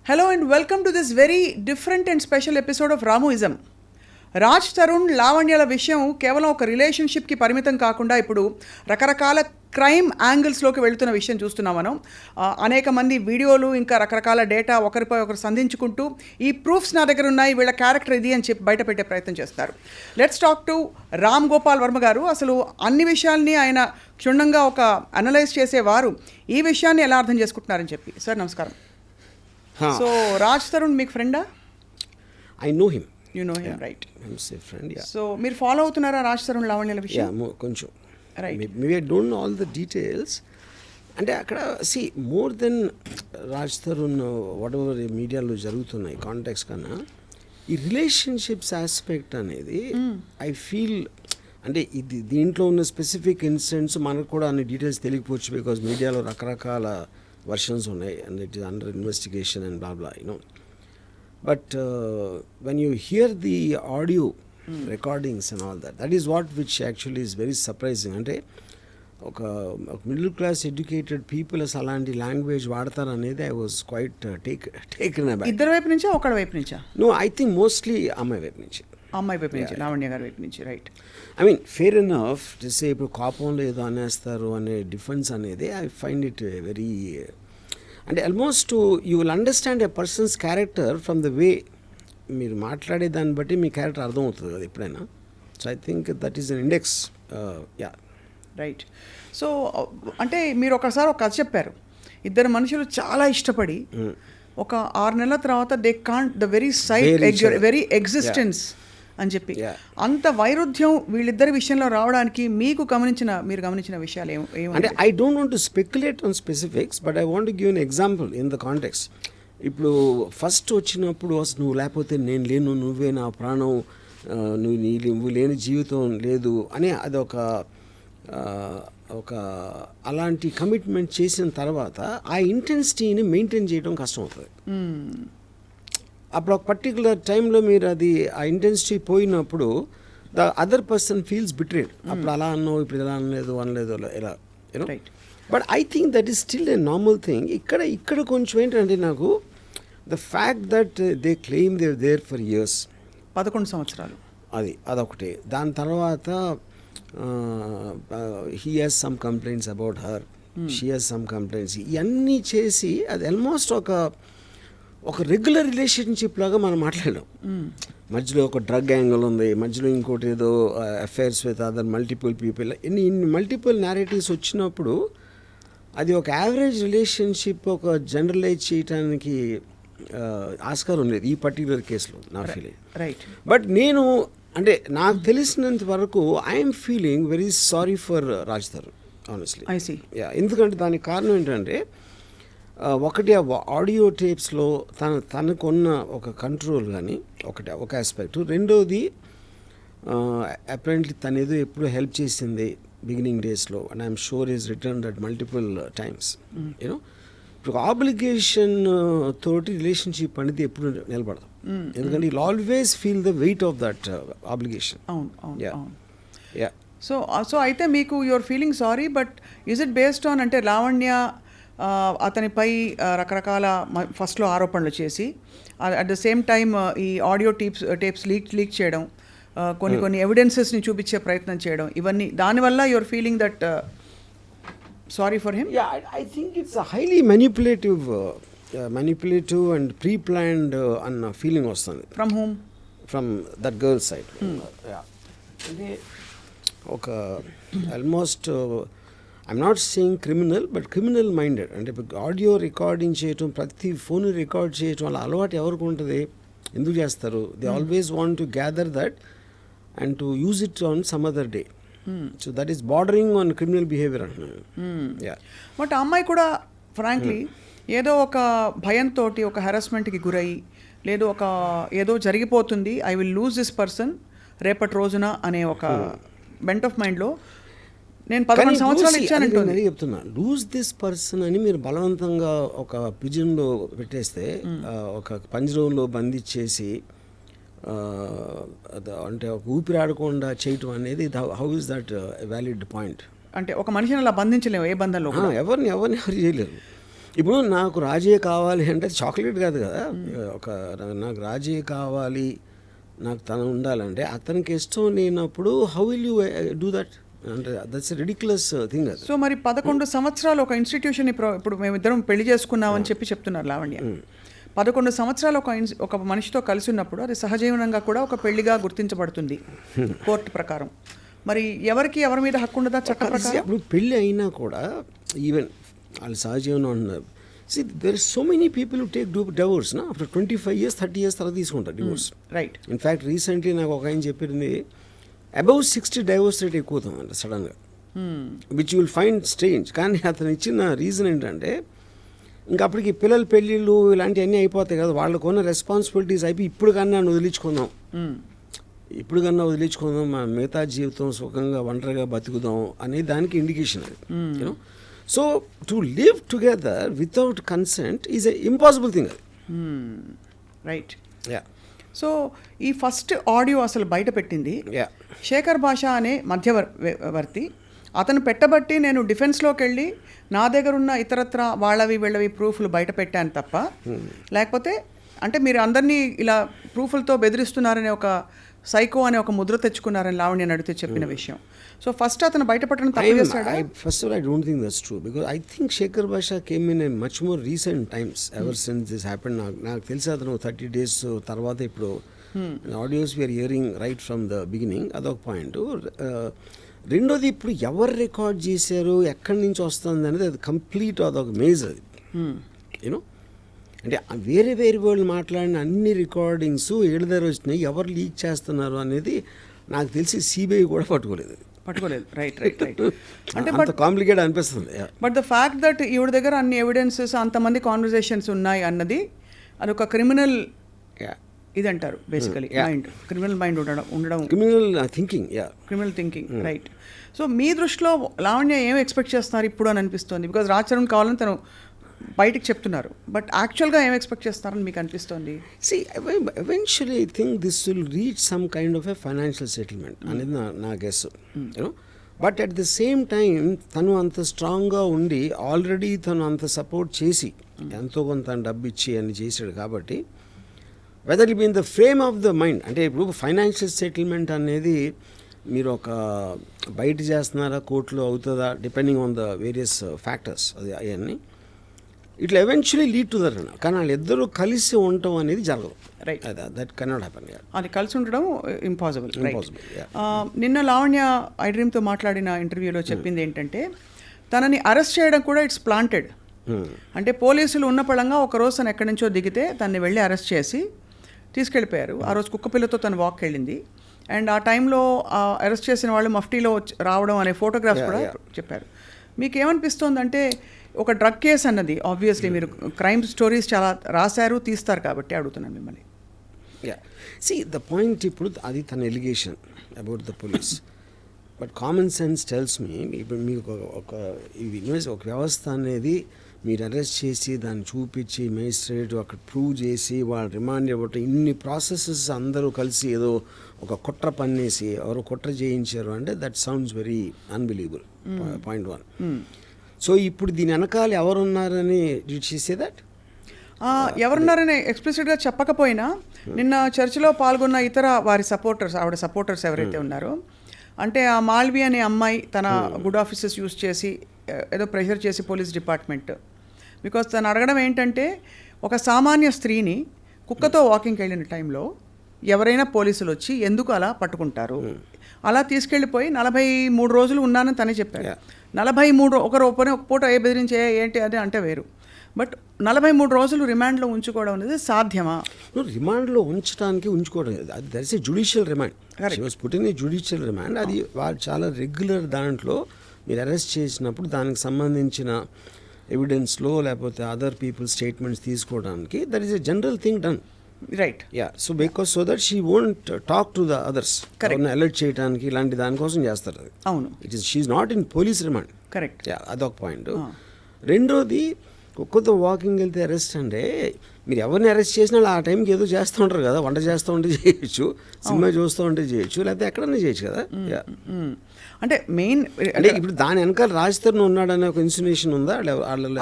Hello and welcome to this very different and special episode of Ramuism. Raj Tarun లావణ్యల విషయం కేవలం ఒక రిలేషన్షిప్కి పరిమితం కాకుండా ఇప్పుడు రకరకాల క్రైమ్ యాంగిల్స్లోకి వెళుతున్న విషయం చూస్తున్నాం మనం. అనేక మంది వీడియోలు ఇంకా రకరకాల డేటా ఒకరిపై ఒకరు సంధించుకుంటూ ఈ ప్రూఫ్స్ నా దగ్గర ఉన్నాయి, వీళ్ళ క్యారెక్టర్ ఇది అని చెప్పి బయట పెట్టే ప్రయత్నం చేస్తారు. Let's talk to Ram Gopal Varma గారు. అసలు అన్ని విషయాల్ని ఆయన క్షుణ్ణంగా ఒక అనలైజ్ చేసేవారు. ఈ విషయాన్ని ఎలా అర్థం చేసుకుంటున్నారని చెప్పి. సార్ నమస్కారం. సో రాజ్ తరుణ్ మీకు ఫ్రెండా? I know him. You know him, right? I'm a friend, yeah. So మీరు ఫాలో అవుతున్నారా రాజ్ తరుణ్ లావణ్యల విషయం? Yeah, కొంచెం. Right. Maybe I don't know all the details. అంటే అక్కడ more than Raj Tarun what ever మీడియాలో జరుగుతున్నాయి కాంటాక్ట్స్ కన్నా ఈ రిలేషన్షిప్స్ ఆస్పెక్ట్ అనేది ఐ ఫీల్ అంటే ఇది దీంట్లో ఉన్న స్పెసిఫిక్ ఇన్సిడెంట్స్ మనకు కూడా అన్ని డీటెయిల్స్ తెలియకపోవచ్చు, బికాజ్ మీడియాలో రకరకాల వర్షన్స్ ఉన్నాయి and it is under investigation and blah blah you know. But when you hear the audio recordings and all that, that is what which actually is very surprising. అంటే ఒక middle class educated people అసలు అలాంటి language వాడతారు అనేది I was quite taken అబ్యాక్. ఇద్దరు వైపు నుంచా ఒకళ్ళ వైపు నుంచా? నో, ఐ థింక్ మోస్ట్లీ అమ్మాయి వైపు నుంచి. అమ్మాయి వైపు నుంచి, లావణ్య గారి వైపు నుంచి, right. I mean fair enough చేసే ఇప్పుడు కోపంలో ఏదో అనేస్తారు అనే డిఫెన్స్ అనేది ఐ ఫైండ్ ఇట్ వెరీ అంటే almost you will understand a persons character from the way మీరు మాట్లాడే దాన్ని బట్టి మీ క్యారెక్టర్ అర్థమవుతుంది కదా ఎప్పుడైనా. So I think that is an index. Yeah, right. So అంటే మీరు ఒకసారి ఒక కథ చెప్పారు. ఇద్దరు మనుషులు చాలా ఇష్టపడి ఒక 6 నెలల తర్వాత they can't the very sight very existence అని చెప్పి, అంత వైరుధ్యం వీళ్ళిద్దరి విషయంలో రావడానికి మీరు గమనించిన విషయాలు అంటే I don't want to speculate on specifics, but I want to give an example in the context. ఇప్పుడు ఫస్ట్ వచ్చినప్పుడు అసలు నువ్వు లేకపోతే నేను లేను, నువ్వే నా ప్రాణం, నువ్వు లేని జీవితం లేదు అని అదొక అలాంటి కమిట్మెంట్ చేసిన తర్వాత ఆ ఇంటెన్సిటీని మెయింటైన్ చేయడం కష్టం అవుతుంది. అప్పుడు ఒక పర్టికులర్ టైంలో మీరు అది ఆ ఇంటెన్సిటీ పోయినప్పుడు the other person feels betrayed. అప్పుడు అలా అన్నావు, ఇప్పుడు ఇలా అనలేదు ఇలా you know. But I think that is still a normal thing. ఇక్కడ కొంచెం ఏంటంటే నాకు the fact that they claim they there for years, 11 సంవత్సరాలు, అదొకటి. దాని తర్వాత he has some complaints about her, she has some complaints, ఇవన్నీ చేసి అది ఆల్మోస్ట్ ఒక రెగ్యులర్ రిలేషన్షిప్ లాగా మనం మాట్లాడాం. మధ్యలో ఒక డ్రగ్ యాంగిల్ ఉంది, మధ్యలో ఇంకోటి ఏదో affairs with other multiple people, ఇన్ని మల్టిపుల్ నేరేటివ్స్ వచ్చినప్పుడు అది ఒక యావరేజ్ రిలేషన్షిప్ ఒక జనరలైజ్ చేయడానికి ఆస్కారం లేదు ఈ పర్టికులర్ కేసులో నా ఫీలింగ్. రైట్. బట్ నేను అంటే నాకు తెలిసినంత వరకు I'm feeling very sorry for Raj Tarun honestly. ఎందుకంటే దానికి కారణం ఏంటంటే ఒకటి ఆడియో టేప్స్లో తనకున్న ఒక కంట్రోల్ కానీ ఒక ఆస్పెక్ట్, రెండోది అపరెంట్లీ తను ఏదో ఎప్పుడు హెల్ప్ చేసింది బిగినింగ్ డేస్లో and I'm sure is return that multiple times you know. ఇప్పుడు ఆబ్లిగేషన్ తోటి రిలేషన్షిప్ అనేది ఎప్పుడు నిలబడదు, ఎందుకంటే you always feel the weight of that obligation. So అయితే మీకు your feeling sorry, but is it based on అంటే లావణ్య అతనిపై రకరకాల ఫస్ట్లో ఆరోపణలు చేసి అట్ ద సేమ్ టైమ్ ఈ ఆడియో టేప్స్ లీక్ చేయడం, కొన్ని ఎవిడెన్సెస్ని చూపించే ప్రయత్నం చేయడం, ఇవన్నీ దానివల్ల your feeling that sorry for him? I think it's highly manipulative and pre planned అన్న ఫీలింగ్ వస్తుంది. From whom? From that girl side. అంటే ఒక almost I'm not saying criminal, but criminal minded. అంటే ఆడియో రికార్డింగ్ చేయటం, ప్రతి phone record చేయటం అలా అలవాటు ఎవరికి ఉంటుంది, ఎందుకు చేస్తారు? They always want to gather that and to use it on some other day. So that is bordering on criminal behaviour అంటున్నాను. బట్ ఆ అమ్మాయి కూడా ఫ్రాంక్లీ ఏదో ఒక భయంతో ఒక హెరాస్మెంట్కి గురయ్యి, లేదు ఏదో జరిగిపోతుంది, I will lose this person రేపటి రోజున అనే ఒక బెంట్ ఆఫ్ మైండ్లో నేను 11 సంవత్సరాలు ఇచ్చానంటే చెప్తున్నా. లూజ్ దిస్ పర్సన్ అని మీరు బలవంతంగా ఒక పిజన్లో పెట్టేస్తే, ఒక పంజరంలో బంధించేసి అంటే ఒక ఊపిరాడకుండా చేయటం అనేది how is that valid point? అంటే ఒక మనిషిని అలా బంధించలేము ఏ బంధంలో, ఎవరు చేయలేరు. ఇప్పుడు నాకు రాజే కావాలి అంటే చాక్లెట్ కాదు కదా, నాకు రాజే కావాలి, నాకు తను ఉండాలంటే అతనికి ఇష్టం లేనప్పుడు how will you do that? అంటే దట్స్ రిడిక్యులస్ థింగ్ అది. సో మరి 11 సంవత్సరాలు ఒక ఇన్స్టిట్యూషన్ ఇప్పుడు మేమిద్దరం పెళ్లి చేసుకున్నామని చెప్పి చెప్తున్నారు లావణ్య. 11 సంవత్సరాలు ఒక మనిషితో కలిసి ఉన్నప్పుడు అది సహజీవనంగా కూడా ఒక పెళ్లిగా గుర్తించబడుతుంది కోర్టు ప్రకారం. మరి ఎవరి మీద హక్కు ఉండదా చట్ట ప్రకారం? ఇప్పుడు పెళ్ళి అయినా కూడా ఈవెన్ వాళ్ళు సహజీవనం అంటున్నారు. See, there are so many people who take divorce, na? After 25 years, 30 years తర్వాత తీసుకుంటారు డివోర్స్. రైట్. ఇన్ఫ్యాక్ట్ రీసెంట్లీ నాకు ఒక ఆయన చెప్పింది అబౌవ్ 60 డైవోర్స్ రేట్ ఎక్కువ అవుతుందంట సడన్గా, which you will find strange. కానీ అతను ఇచ్చిన రీజన్ ఏంటంటే ఇంకా అప్పటికి పిల్లల పెళ్ళిళ్ళు ఇలాంటివన్నీ అయిపోతాయి కదా, వాళ్ళకున్న రెస్పాన్సిబిలిటీస్ అయిపోయి ఇప్పుడు కన్నా వదిలించుకుందాం, మా మిగతా జీవితం సుఖంగా ఒంటరిగా బతుకుదాం అనే దానికి ఇండికేషన్ అది. You know, so to live together without consent is a impossible thing అది. రైట్. యా. సో ఈ ఫస్ట్ ఆడియో అసలు బయట పెట్టింది శేఖర్ భాష అనే మధ్యవర్తి. అతను పెట్టబట్టి నేను డిఫెన్స్లోకి వెళ్ళి నా దగ్గర ఉన్న ఇతరత్ర వీళ్ళవి ప్రూఫ్లు బయట పెట్టాను తప్ప, లేకపోతే అంటే మీరు అందరినీ ఇలా ప్రూఫ్లతో బెదిరిస్తున్నారనే ఒక సైకో అనే ఒక ముద్ర తెచ్చుకున్నారని లావణ్య అడిగితే చెప్పిన విషయం. సో ఫస్ట్ అతను బయటపడడం తప్పు చేస్తాడా? First of all, I don't think that's true, because I think Shekhar Basha came in a much more recent times ever since this happened. నాకు తెలిసి అతను 30 days తర్వాత ఇప్పుడు audios we are hearing right from the beginning. అదొక point. రెండోది, ఇప్పుడు ఎవరు record చేశారు, ఎక్కడి నుంచి వస్తుంది అనేది అది కంప్లీట్ అదొక మేజ్ అది. యూనో, అంటే వేరే వాళ్ళు మాట్లాడిన అన్ని రికార్డింగ్స్ ఏడు దగ్గర వచ్చినాయి, ఎవరు లీక్ చేస్తున్నారు అనేది నాకు తెలిసి సిబిఐ కూడా పట్టుకోలేదు. రైట్. అంటే అంత కాంప్లికేట్ అనిపిస్తుంది. బట్ ద ఫ్యాక్ట్ దట్ ఈవిడ దగ్గర అన్ని ఎవిడెన్సెస్, అంతమంది కాన్వర్జేషన్స్ ఉన్నాయి అన్నది అదొక క్రిమినల్ ఇది అంటారు బేసికలీ, క్రిమినల్ మైండ్ ఉండడం క్రిమినల్ థింకింగ్. రైట్. సో మీ దృష్టిలో లావణ్య ఏం ఎక్స్పెక్ట్ చేస్తున్నారు ఇప్పుడు అని అనిపిస్తుంది? బికాజ్ రాజ్ తరుణ్ కావాలని తను బయటికి చెప్తున్నారు, బట్ యాక్చువల్గా ఏం ఎక్స్పెక్ట్ చేస్తారని మీకు అనిపిస్తుంది? See, eventually I think this will reach some kind of a financial settlement అనేది నా guess. You know, but at the same time తను అంత స్ట్రాంగ్గా ఉండి ఆల్రెడీ తను అంత సపోర్ట్ చేసి ఎంతో కొంత డబ్బు ఇచ్చి అని చేశాడు కాబట్టి, whether it be in the frame of the mind, అంటే ఇప్పుడు ఫైనాన్షియల్ సెటిల్మెంట్ అనేది మీరు ఒక బయట చేస్తున్నారా, కోర్టులో అవుతుందా, depending on the various factors, అది అవన్నీ it will eventually lead to that. కానీ వాళ్ళిద్దరూ కలిసి ఉండటం అనేది జరగదు. రైట్. That cannot happen. అది కలిసి ఉండడం ఇంపాసిబుల్. నిన్న లావణ్య ఐ డ్రీమ్తో మాట్లాడిన ఇంటర్వ్యూలో చెప్పింది ఏంటంటే తనని అరెస్ట్ చేయడం కూడా ఇట్స్ ప్లాంటెడ్. అంటే పోలీసులు ఉన్న పళంగా ఒకరోజు తను ఎక్కడి నుంచో దిగితే తనని వెళ్ళి అరెస్ట్ చేసి తీసుకెళ్ళిపోయారు. ఆ రోజు కుక్కపిల్లతో తను వాక్ వెళ్ళింది. అండ్ ఆ టైంలో అరెస్ట్ చేసిన వాళ్ళు మఫ్టీలో రావడం అనే ఫోటోగ్రాఫ్స్ కూడా చెప్పారు. మీకు ఏమనిపిస్తోందంటే ఒక డ్రగ్ కేసు అన్నది ఆబ్వియస్లీ మీరు క్రైమ్ స్టోరీస్ చాలా రాశారు, తీస్తారు కాబట్టి అడుగుతున్నాను మిమ్మల్ని. ద పాయింట్, ఇప్పుడు అది తన allegation about the police, but common sense tells me, ఇప్పుడు మీకు ఒక వ్యవస్థ అనేది మీరు అరెస్ట్ చేసి దాన్ని చూపించి మేజిస్ట్రేట్ అక్కడ ప్రూవ్ చేసి వాళ్ళు రిమాండ్ ఇవ్వటం, ఇన్ని ప్రాసెసెస్ అందరూ కలిసి ఏదో ఒక కుట్ర పన్నేసి ఎవరో కుట్ర చేయించారు అంటే that sounds very unbelievable. Point 1. So ఇప్పుడు దీని వెనకాల ఎవరున్నారని చేసే దట్ ఎవరున్నారని ఎక్స్ప్లిసిట్గా చెప్పకపోయినా నిన్న చర్చలో పాల్గొన్న ఇతర వారి సపోర్టర్స్, ఆవిడ సపోర్టర్స్ ఎవరైతే ఉన్నారో, అంటే ఆ మాల్వి అనే అమ్మాయి తన గుడ్ ఆఫీసెస్ యూస్ చేసి ఏదో ప్రెషర్ చేసి పోలీస్ డిపార్ట్మెంట్, బికాజ్ తను అడగడం ఏంటంటే ఒక సామాన్య స్త్రీని కుక్కతో వాకింగ్కి వెళ్ళిన టైంలో ఎవరైనా పోలీసులు వచ్చి ఎందుకు అలా పట్టుకుంటారు, అలా తీసుకెళ్ళిపోయి 43 రోజులు ఉన్నానని తనే చెప్పాడు. 43 ఒక పూట బెదిరించే ఏంటి అది అంటే వేరు, బట్ 43 రోజులు రిమాండ్లో ఉంచుకోవడం అనేది సాధ్యమా? రిమాండ్లో ఉంచుకోవడం అది that is a judicial remand. She was put in a judicial remand. అది వాళ్ళు చాలా రెగ్యులర్ దాంట్లో మీరు అరెస్ట్ చేసినప్పుడు దానికి సంబంధించిన ఎవిడెన్స్లో లేకపోతే అదర్ పీపుల్ స్టేట్మెంట్స్ తీసుకోవడానికి that is a general thing done. Right. So because so that she won't talk to the others, alert చేయడానికి ఇలాంటి దానికోసం చేస్తారు అది. అవును. It is she not in police remand. Correct. అదొక పాయింట్. రెండోది, కుక్కతో వాకింగ్ వెళ్తే అరెస్ట్ అంటే మీరు ఎవరిని అరెస్ట్ చేసినా వాళ్ళు ఆ టైంకి ఏదో చేస్తూ ఉంటారు కదా, వంట చేస్తూ ఉంటే చేయొచ్చు, సినిమా చూస్తూ ఉంటే చేయొచ్చు, లేకపోతే ఎక్కడన్నా చేయొచ్చు కదా. అంటే మెయిన్ అంటే ఇప్పుడు దాని వెనకాల రాజ్ తరుణ్ ఉన్నాడనే ఒక ఇన్సినేషన్ ఉందా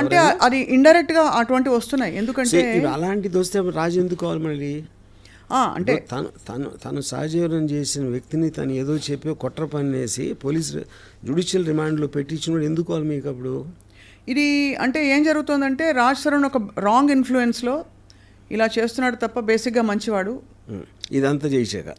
అంటే అది ఇండైరెక్ట్ గా అటువంటివి వస్తున్నాయి. ఎందుకంటే ఇప్పుడు అలాంటిది వస్తే రాజు ఎందుకు కావాలి మళ్ళీ? అంటే తను సహజీవనం చేసిన వ్యక్తిని తను ఏదో చెప్పి కుట్ర పన్నేసి పోలీసు జ్యుడిషియల్ రిమాండ్లో పెట్టించినప్పుడు ఎందుకు కావాలి మీకు అప్పుడు? ఇది అంటే ఏం జరుగుతుందంటే రాజ్ తరుణ్ ఒక రాంగ్ ఇన్ఫ్లుయెన్స్లో ఇలా చేస్తున్నాడు తప్ప బేసిక్గా మంచివాడు. ఇదంతా చేసాక